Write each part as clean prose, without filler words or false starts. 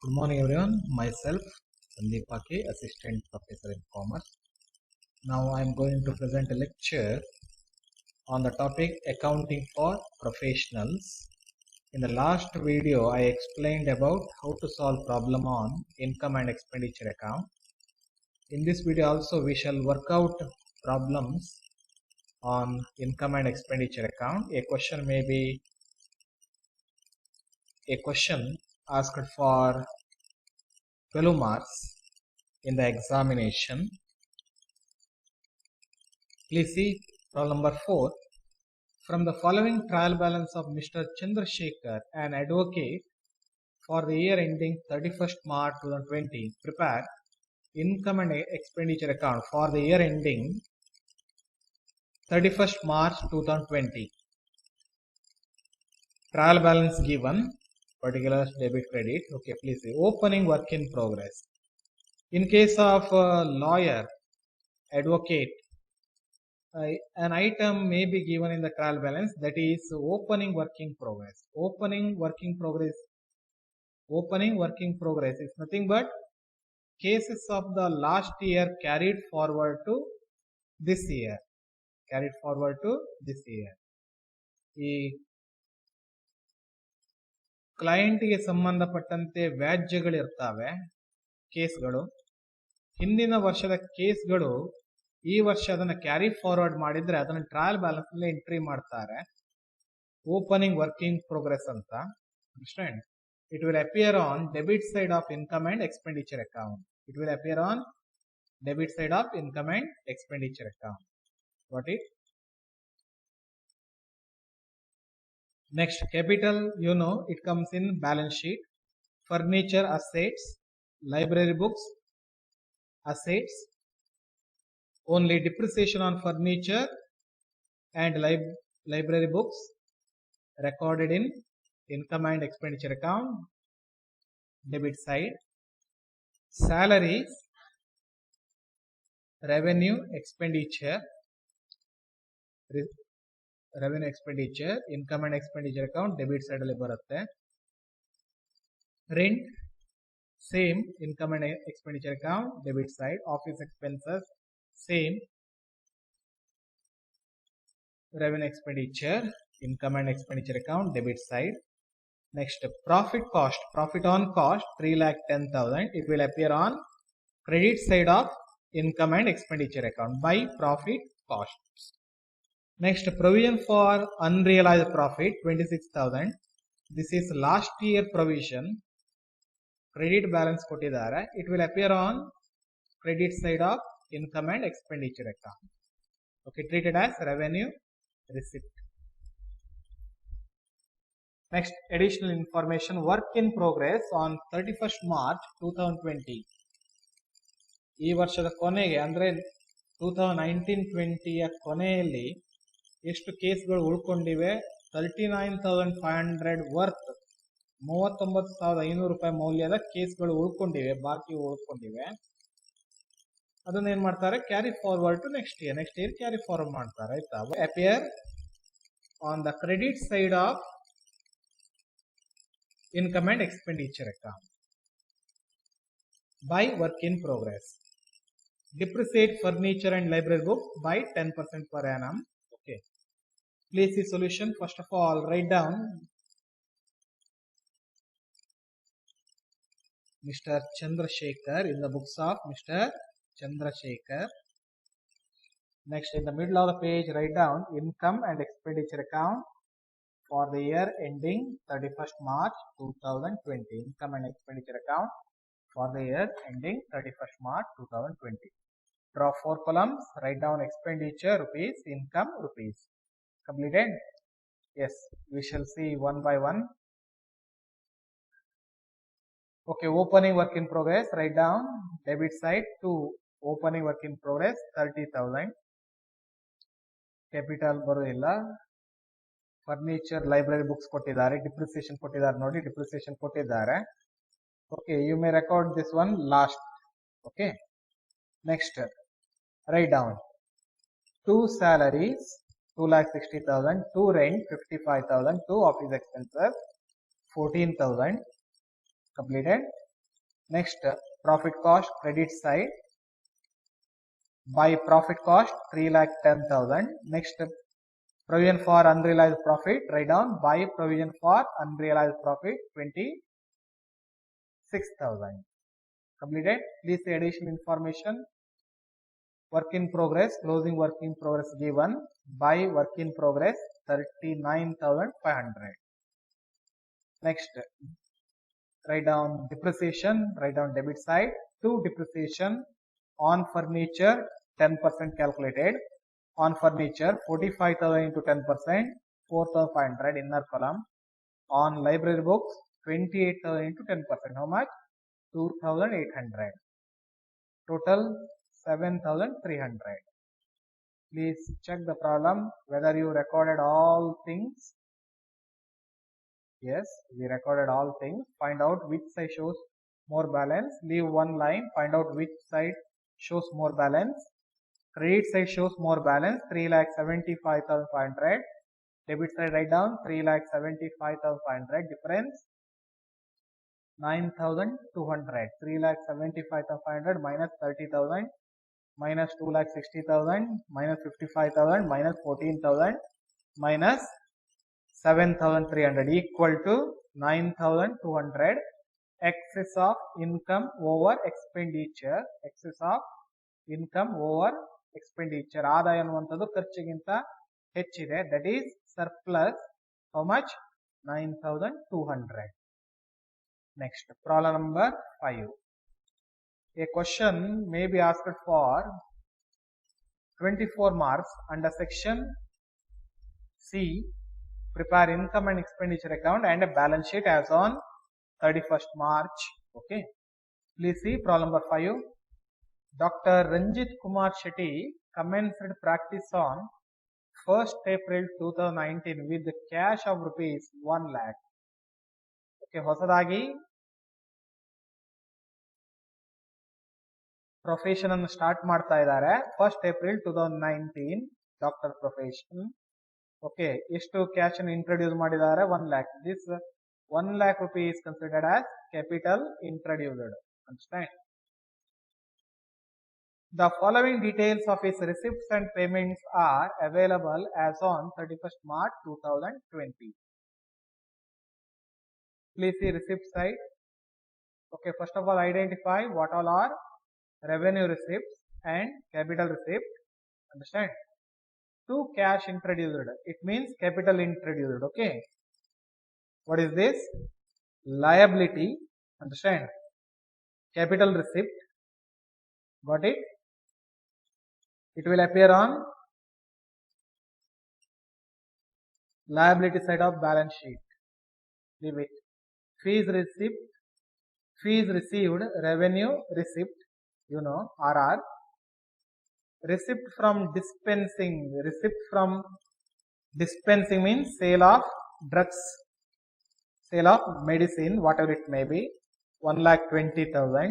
Good morning everyone, myself Sandeep Pake, Assistant Professor in Commerce. Now I am going to present a lecture on the topic Accounting for Professionals. In the last video I explained about how to solve problem on income and expenditure account. In this video also we shall work out problems on income and expenditure account. A question may be a question asked for 12 marks in the examination. Please see problem number 4. From the following trial balance of Mr. Chandrasekhar, an advocate, for the year ending 31st March 2020, prepare income and expenditure account for the year ending 31st March 2020. Trial balance given, particulars debit credit. Okay, please see. Opening work in progress. In case of lawyer, advocate, an item may be given in the trial balance, that is opening work in progress. Opening work in progress is nothing but cases of the last year carried forward to this year. ಈ ಕ್ಲೈಂಟ್ಗೆ ಸಂಬಂಧಪಟ್ಟಂತೆ ವ್ಯಾಜ್ಯಗಳಿರ್ತವೆ, ಕೇಸ್ಗಳು. ಹಿಂದಿನ ವರ್ಷದ ಕೇಸ್ಗಳು ಈ ವರ್ಷ ಅದನ್ನು ಕ್ಯಾರಿ ಫಾರ್ವರ್ಡ್ ಮಾಡಿದ್ರೆ ಅದನ್ನು ಟ್ರಯಲ್ ಬ್ಯಾಲೆನ್ಸ್ ನಲ್ಲಿ ಎಂಟ್ರಿ ಮಾಡ್ತಾರೆ. ಓಪನಿಂಗ್ ವರ್ಕಿಂಗ್ ಪ್ರೋಗ್ರೆಸ್ ಅಂತ. Understand? It will appear on debit side of income and expenditure account. Got it? Next, capital, it comes in balance sheet. Furniture assets, library books assets. Only depreciation on furniture and library books recorded in income and expenditure account, debit side. Salaries, revenue expenditure, income and expenditure account, debit side alli barutte. Rent, same, income and expenditure account, debit side. Office expenses, same, revenue expenditure, income and expenditure account, debit side. Next, profit on cost 3,10,000. It will appear on credit side of income and expenditure account by profit costs. Next, provision for unrealized profit 26,000. This is last year provision. Credit balance kottidare. It will appear on credit side of income and expenditure account. Okay, treated as revenue receipt. Next, additional information. Work in progress on 31st March 2020. ಈ ವರ್ಷದ ಕೊನೆಗೆ ಅಂದ್ರೆ 2019-20 ಕೊನೆಯಲ್ಲಿ ಎಷ್ಟು ಕೇಸ್ಗಳು ಉಳ್ಕೊಂಡಿವೆ? 39,500 worth, 39,500 ರೂಪಾಯಿ ಮೌಲ್ಯದ ಕೇಸ್ಗಳು ಉಳ್ಕೊಂಡಿವೆ, ಬಾಕಿ ಉಳ್ಕೊಂಡಿವೆ. ಅದನ್ನ ಏನ್ ಮಾಡ್ತಾರೆ? Carry forward to next year carry forward ಮಾಡ್ತಾರೆ. ಆಯ್ತಾ? Appear on the credit side of income and expenditure account by work in progress. Depreciate furniture and library book by 10% per annum. Okay, please see solution. First of all, write down Mr. Chandrasekhar in the books of Mr. Chandrasekhar. Next, in the middle of the page, write down income and expenditure account for the year ending 31st March 2020. Income and expenditure account for the year ending 31st March 2020. Draw 4 columns. Write down expenditure rupees, income rupees. Completed? Yes, we shall see one by one. Okay, opening work in progress. Write down debit side to opening work in progress 30,000. Capital ಬರುವುದಿಲ್ಲ. Furniture, library books ಕೊಟ್ಟಿದ್ದಾರೆ. Depreciation ಕೊಟ್ಟಿದ್ದಾರೆ ನೋಡಿ, depreciation ಕೊಟ್ಟಿದ್ದಾರೆ. Okay, you may record this one last. Okay, next write down 2 salaries 2,60,000, 2 rent 55,000, 2 office expenses 14,000. Completed? Next, profit cost credit side. By profit cost 3,10,000. Next, provision for unrealized profit, write down by provision for unrealized profit 26,000. Completed. Please see additional information. Work in progress, closing work in progress given. By work in progress 39,500. Next, write down depreciation, write down debit side. To depreciation on furniture 10% calculated. On furniture 45,000 into 10%, 4,500 inner column. On library books 28,000 into 10%, how much? 2,800. Total 7,300. Please check the problem whether you recorded all things. Yes, we recorded all things. Find out which side shows more balance. Leave one line. Find out which side shows more balance. Credit side shows more balance, 3,75,500. Debit side write down 3,75,500. Difference 9,200. 3,75,500 minus 30,000 minus 2,60,000 minus 55,000 minus 14,000 minus 7,300 equal to 9,200. Excess of income over expenditure. Excess of income over expenditure. ಆದಾಯ ಅನ್ನುವಂಥದ್ದು ಖರ್ಚಿಗಿಂತ ಹೆಚ್ಚಿದೆ. That is surplus. How much? 9,200. Next, problem number 5. A question may be asked for 24 marks under section C. Prepare income and expenditure account and a balance sheet as on 31st March. Okay. Please see problem number 5. Dr. Ranjit Kumar Shetty commenced practice on 1st April 2019 with the cash of rupees 1 lakh. Okay, ಹೊಸದಾಗಿ profession ಅನ್ನು start ಮಾಡ್ತಾ ಇದ್ದಾರೆ. 1st April 2019 doctor profession. Okay, ಎಷ್ಟು cash ಅನ್ನು introduce ಮಾಡಿದ್ದಾರೆ? 1 lakh. This 1 lakh rupee is considered as capital introduced. Understand? The following details of his receipts and payments are available as on 31st March 2020. Please see receipt side. Okay, first of all identify what all are revenue receipts and capital receipt. Understand? To cash introduced, it means capital introduced. Okay, what is this? Liability. Understand? Capital receipt. Got it? It will appear on liability side of balance sheet. Leave it. Fees received, revenue receipt, you know, RR. Receipt from dispensing. Receipt from dispensing means sale of drugs, sale of medicine, whatever it may be. 1,20,000.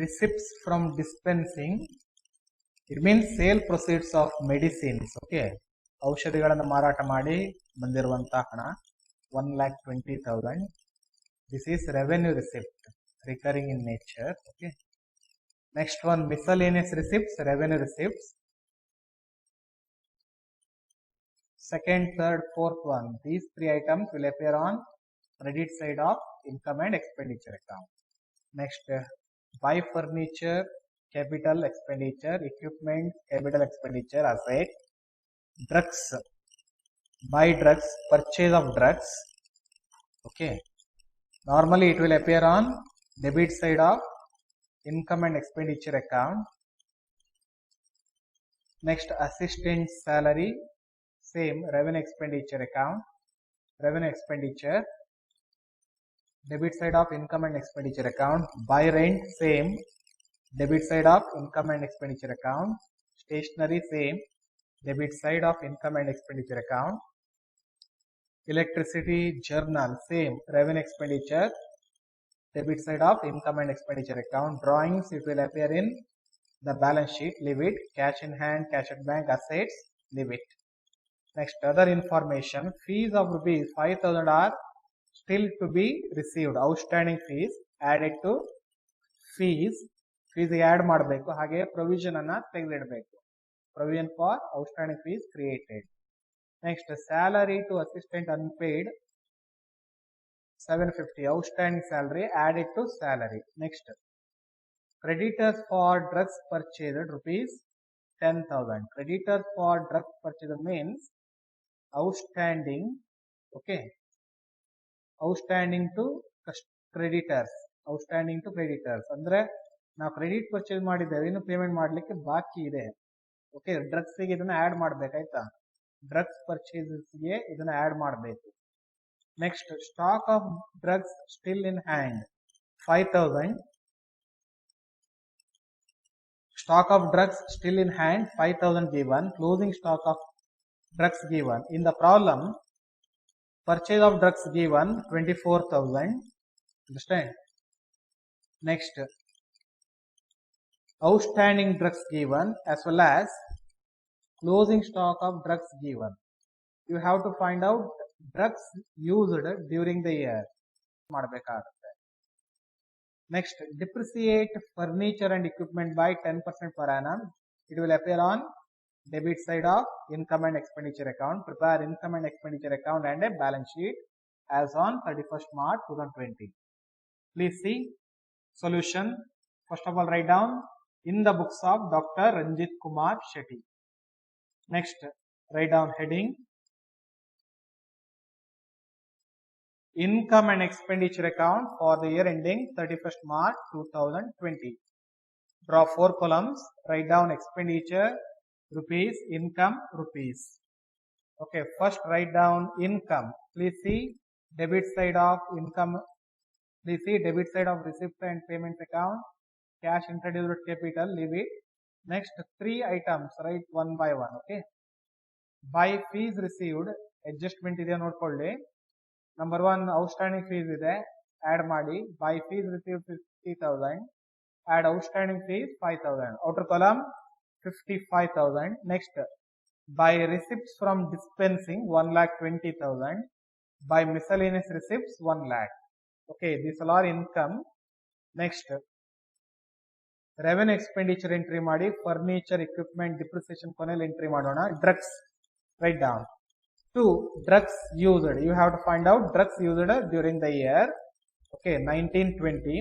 Receipts from dispensing, it means sale proceeds of medicines. Okay, ಔಷಧಿಗಳನ್ನು ಮಾರಾಟ ಮಾಡಿ ಬಂದಿರುವಂತಹ ಹಣ 1,20,000. This is revenue receipt, recurring in nature. Okay, next one, miscellaneous receipts, revenue receipts. Second, third, fourth one, these three items will appear on credit side of income and expenditure account. Next, buy furniture, capital expenditure, equipment, capital expenditure, asset. Drugs, buy drugs, purchase of drugs. Okay, normally it will appear on debit side of income and expenditure account. Next, assistant salary, same, revenue expenditure account. Revenue expenditure, debit side of income and expenditure account. Buy rent, same, debit side of income and expenditure account. Stationery, same, debit side of income and expenditure account. Electricity, journal, same, revenue expenditure, debit side of income and expenditure account. Drawings, it will appear in the balance sheet, leave it. Cash in hand, cash at bank, assets, leave it. Next, other information, fees of rupees 5,000 are still to be received. Outstanding fees added to fees add ಮಾಡಬೇಕು, ಹಾಗೆ provision ಅನ್ನ ತೆಗೆದಿಡಬೇಕು. Provision for outstanding fees created. Next salary to assistant unpaid 750 outstanding salary added to salary. Next, creditors for drugs purchased rupees 10,000. Creditors for drugs purchased means outstanding, okay, outstanding to creditors, outstanding to creditors. ಅಂದ್ರೆ ನಾವು credit purchase ಮಾಡಿದ್ದೇವೆ, ಇನ್ನು payment ಮಾಡ್ಲಿಕ್ಕೆ ಬಾಕಿ ಇದೆ. Okay, drugs ಗೆ ಇದನ್ನ add ಮಾಡ್ಬೇಕಾಯ್ತಾ, drugs purchases ಗೆ ಇದನ್ನ ಆಡ್ ಮಾಡಬೇಕು. Next, stock of drugs still in hand 5,000. Stock of drugs still in hand 5,000 given. Closing stock of drugs given. In the problem, purchase of drugs given 24,000. Understand? Next, outstanding drugs given as well as closing stock of drugs given. You have to find out drugs used during the year ಮಾಡಬೇಕಾಗುತ್ತೆ. Next, depreciate furniture and equipment by 10% per annum. It will appear on debit side of income and expenditure account. Prepare income and expenditure account and a balance sheet as on 31st March 2020. Please see solution. First of all, write down in the books of Dr. Ranjit Kumar Shetty. Next, write down heading income and expenditure account for the year ending 31st March 2020. Draw 4 columns. Write down expenditure rupees, income rupees. Okay, first write down income. Please see debit side of income. Please see debit side of receipt and payments account. Cash introduced capital, leave it. Next 3 items, write one by one. Okay, by fees received adjustment ಇದೆ ನೋಡ್ಕೊಳ್ಳಿ. Number 1 outstanding fees ಇದೆ, add ಮಾಡಿ. By fees received 50,000, add outstanding fees 5,000. Outer column 55,000. Next, by receipts from dispensing 1,20,000. By miscellaneous receipts 1 lakh. Okay, these all are income. Next, revenue expenditure entry ಮಾಡಿ. Furniture, equipment, depreciation ಕೊನೆಯಲ್ಲಿ entry ಮಾಡೋಣ. Drugs, write down. 2, drugs used. You have to find out drugs used during the year. Okay, 1920.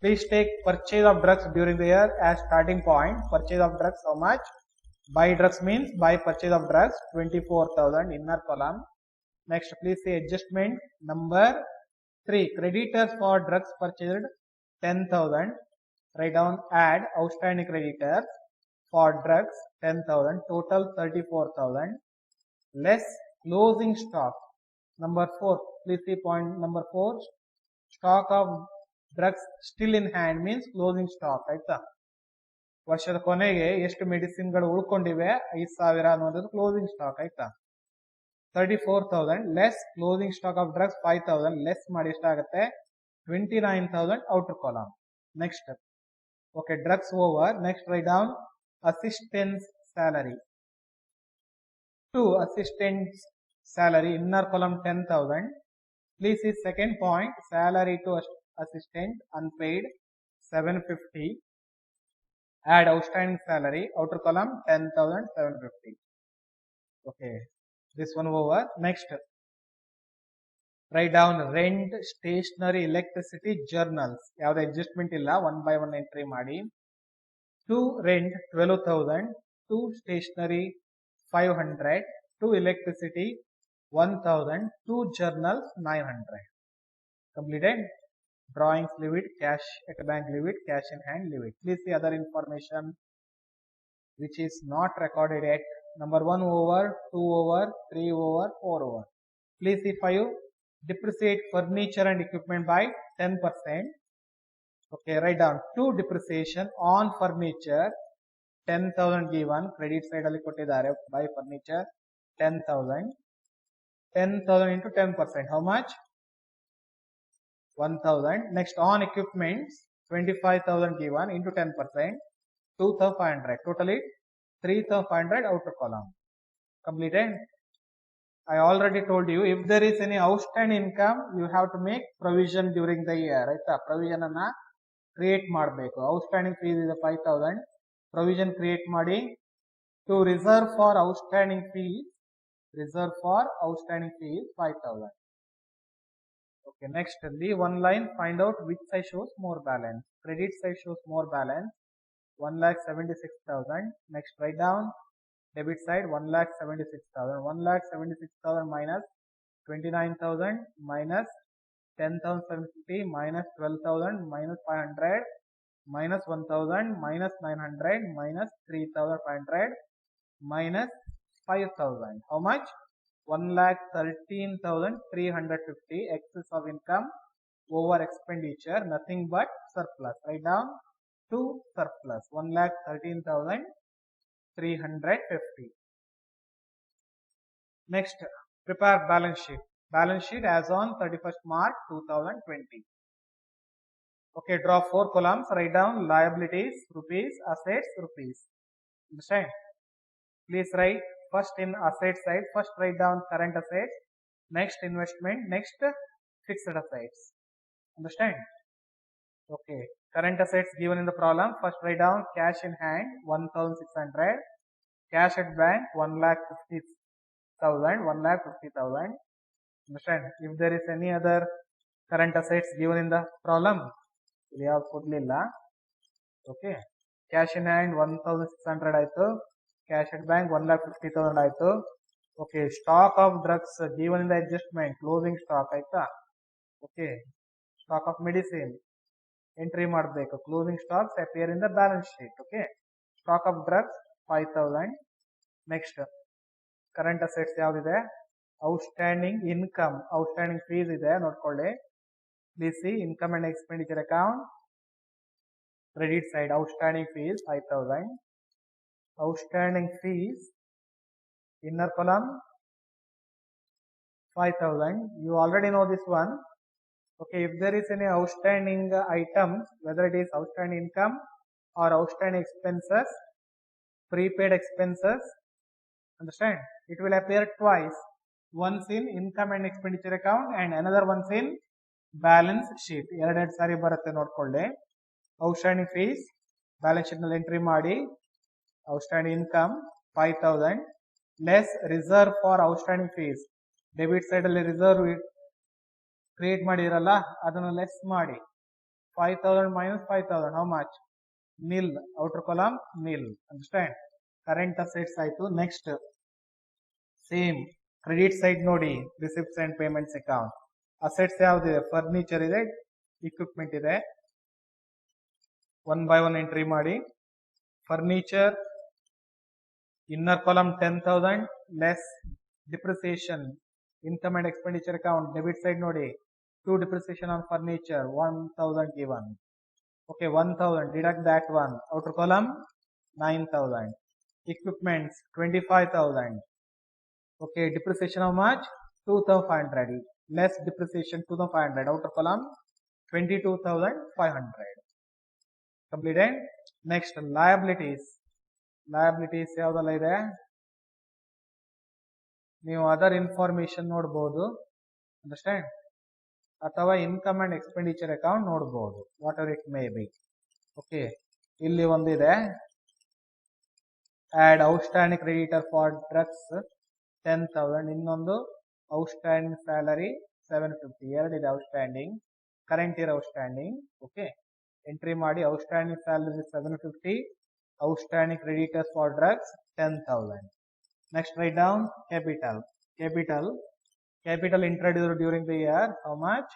Please take purchase of drugs during the year as starting point. Purchase of drugs, how much? Buy drugs means buy purchase of drugs 24,000, inner column. Next, please see adjustment number 3. Creditors for drugs purchased 10,000. Write down add outstanding creditors for drugs 10,000. Total 34,000. Less closing stock. Number 4. Please see point number 4. Stock of drugs still in hand means closing stock. ಆಯ್ತಾ, ವರ್ಷದ ಕೊನೆಗೆ ಎಷ್ಟು ಮೆಡಿಸಿನ್ಗಳು ಉಳ್ಕೊಂಡಿವೆ 5,000 ಅನ್ನೋದು closing stock. ಆಯ್ತಾ, 34,000 less closing stock of drugs 5,000 less ಮಾಡಿ ಎಷ್ಟಾಗುತ್ತೆ 29,000 outer column. Next, okay, drugs over. Next write down assistant's salary. 2 assistant's salary, inner column 10,000. Please see second point, salary to assistant unpaid 750. Add outstanding salary, outer column 10,750. Okay, this one over. Next, write down rent, stationery, electricity, journals. ಯಾವ್ದು adjustment ಇಲ್ಲ, 1 by 1 entry ಮಾಡಿ. 2 rent 12,000, 2 stationery 500, 2 electricity 1,000, 2 journals 900. Completed. Drawings leave it, cash at a bank leave it, cash in hand leave it. Please see other information which is not recorded yet. Number 1 over, 2 over, 3 over, 4 over. Please see 5. Depreciate furniture and equipment by 10%. Okay, write down 2 depreciation on furniture 10,000 given. Credit side ಅಲ್ಲಿ ಕೊಟ್ಟಿದ್ದಾರೆ. By furniture 10,000. 10,000 into 10%. How much? 1,000. Next, on equipments 25,000 given into 10%. 2,500. Totally 3,500 outer column. Completed. I already told you, if there is any outstanding income, you have to make provision during the year. Right? Provision anna create ಮಾಡಬೇಕು. Outstanding fees ಇದೆ 5000. Provision create ಮಾಡಿ to reserve for outstanding fees. Reserve for outstanding fees 5000. Okay, next leave one line, find out which side shows more balance. Credit side shows more balance 1,76,000. Next write down debit side 1,76,000. 1,76,000 minus 29,000 minus 10,750 minus 12,000 minus 500 minus 1,000 minus 900 minus 3,500 minus 5,000. How much? 1,13,350. Excess of income over expenditure, nothing but surplus. Write down to surplus 1,13,350. Next, prepare balance sheet. Balance sheet as on 31st March 2020. Okay, draw 4 columns. Write down liabilities rupees, assets rupees. Understand? Please write first in asset side. First write down current assets. Next investment. Next fixed assets. Understand? Okay. Current assets given in the problem. First write down cash in hand 1,600. Cash at bank 1,50,000. 1,50,000. Understand? If there is any other current assets given in the problem, we have put lilla. Okay. Cash in hand 1,600 ಆಯ್ತು. Cash at bank 1,50,000 ಆಯ್ತು. Okay, stock of drugs given in the adjustment, closing stock ಆಯ್ತಾ. Okay, stock of medicine entry ಮಾಡಬೇಕು. Closing stocks appear in the balance sheet. Okay, stock of drugs 5,000. Next current assets ಯಾವ್ದಿದೆ? Outstanding income, outstanding fees ಇದೆ ನೋಡ್ಕೊಳ್ಳಿ. Please see income and expenditure account. Credit side outstanding fees 5,000. Outstanding fees, inner column 5,000. You already know this one. Okay, if there is any outstanding items, whether it is outstanding income or outstanding expenses, prepaid expenses, understand? It will appear twice. Once in income and expenditure account and another once in balance sheet. ಎರಡು ಸಾರಿ ಬರುತ್ತೆ ನೋಡ್ಕೊಳ್ಳಿ. Outstanding fees balance sheet ನಲ್ಲಿ entry ಮಾಡಿ. Outstanding income 5,000 less reserve for outstanding fees. Debit side ಅಲ್ಲಿ reserve create ಮಾಡಿರಲ್ಲ ಅದನ್ನು less ಮಾಡಿ. 5,000 minus 5,000 how much? Nil. Outer column nil. Understand? Current assets ಆಯ್ತು. Next same credit side ನೋಡಿ receipts and payments account. Assets ಯಾವ್ದಿದೆ? Furniture ಇದೆ, equipment ಇದೆ. One by one entry ಮಾಡಿ. Furniture inner column 10,000 less depreciation. Income and expenditure account debit side ನೋಡಿ 2 depreciation on furniture 1,000 given. Okay, 1,000 deduct that one. Outer column 9,000. Equipments 25,000. Okay, depreciation how much? 2,500 less depreciation 2,500. Outer column 22,500. Completed. Next liabilities. Liabilities ಯಾವ್ದೆಲ್ಲ ಇದೆ? ನೀವು other information ನೋಡಬಹುದು. Understand? ಅಥವಾ income and expenditure account ನೋಡಬಹುದು. Whatever it may be. Okay, ಇಲ್ಲಿ ಒಂದಿದೆ add outstanding creditor for drugs 10,000. ಇನ್ನೊಂದು outstanding salary 750. ಎರಡಿದೆ outstanding. Current year outstanding. Okay, entry ಮಾಡಿ. Outstanding salary 750. Outstanding creditors for drugs 10,000. Next write down capital. Capital introduced during the year how much?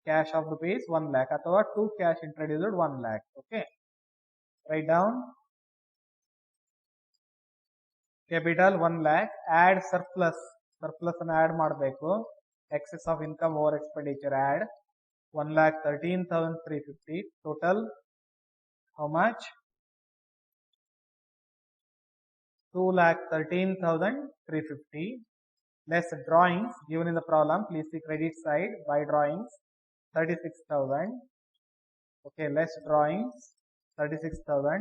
Cash of rupees 1 lakh ಅಥವಾ 2 cash introduced 1 lakh. Okay, write down capital 1 lakh. Add surplus ಅನ್ನು add ಮಾಡಬೇಕು. Excess of income over expenditure add 1,13,350. Total how much? 2,13,350 less drawings given in the problem. Please see credit side by drawings 36,000. Okay, less drawings 36,000.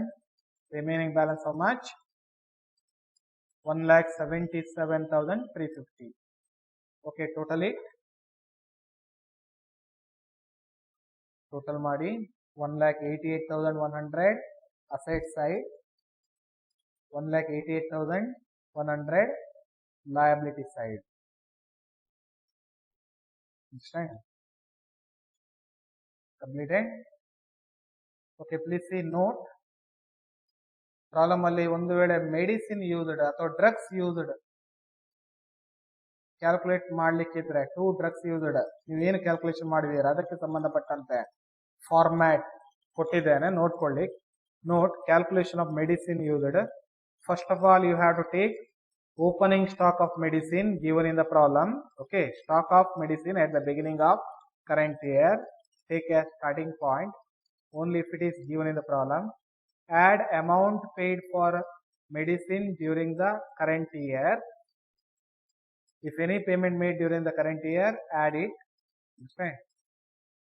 Remaining balance how much? 1,77,350. Okay, total ಮಾಡಿ. 1,88,100 asset side, 1,88,100 liability side. Understand? Completed? Okay, please see note. Problem ಅಲ್ಲಿ ಒಂದು ವೇಳೆ medicine used ಅಥವಾ drugs used calculate ಮಾಡ್ಲಿಕ್ಕಿದ್ರೆ 2 drugs used ನೀವೇನು calculation ಮಾಡಿದೀರ ಅದಕ್ಕೆ ಸಂಬಂಧಪಟ್ಟಂತೆ ಫಾರ್ಮ್ಯಾಟ್ ಕೊಟ್ಟಿದ್ದೇನೆ, ನೋಡ್ಕೊಳ್ಳಿ. Note calculation of medicine used. First of all you have to take opening stock of medicine given in the problem. Okay, stock of medicine at the beginning of current year, take a starting point only if it is given in the problem. Add amount paid for medicine during the current year. If any payment made during the current year, add it. Okay.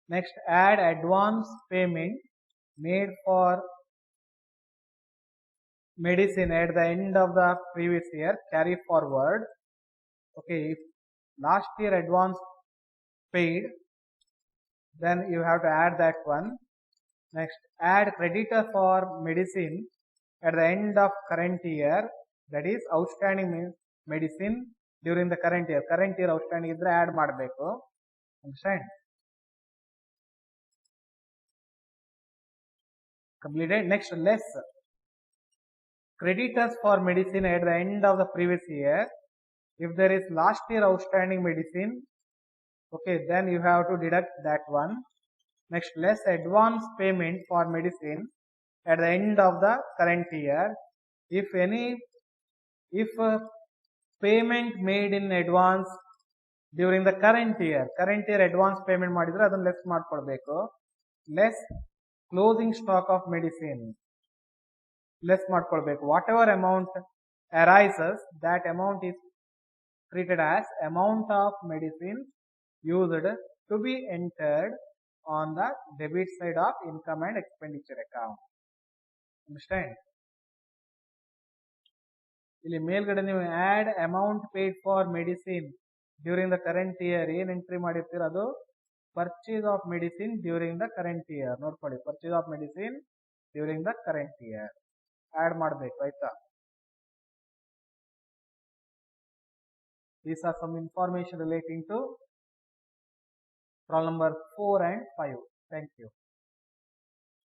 Next, add advance payment made for medicine at the end of the previous year, carry forward. Okay, if last year advance paid, then you have to add that one. Next, add creditor for medicine at the end of current year, that is outstanding medicine during the current year. Current year outstanding idre add ಮಾಡಬೇಕು. Understand? Completed. Next, less creditors for medicine at the end of the previous year. If there is last year outstanding medicine, okay, then you have to deduct that one. Next, less advance payment for medicine at the end of the current year. If payment made in advance during the current year advance payment ಮಾಡಿದ್ರೆ ಅದನ್ನ less ಮಾಡ್ಕೊಳ್ಬೇಕು. Less closing stock of medicine, less ಮಾಡ್ಕೊಳ್ಬೇಕು. Whatever amount arises, that amount is treated as amount of medicine used to be entered on the debit side of income and expenditure account. Understand? ಇಲ್ಲಿ ಮೇಲ್ಗಡೆ ನೀವು add amount paid for medicine during the current year ಏನ್ entry ಮಾಡಿರ್ತೀರ ಅದು purchase of medicine during the current year. ನೋಡ್ಕೊಳ್ಳಿ, purchase of medicine during the current year add ಮಾಡಬೇಕು. ಆಯ್ತಾ? These are some information relating to problem number 4 and 5. Thank you.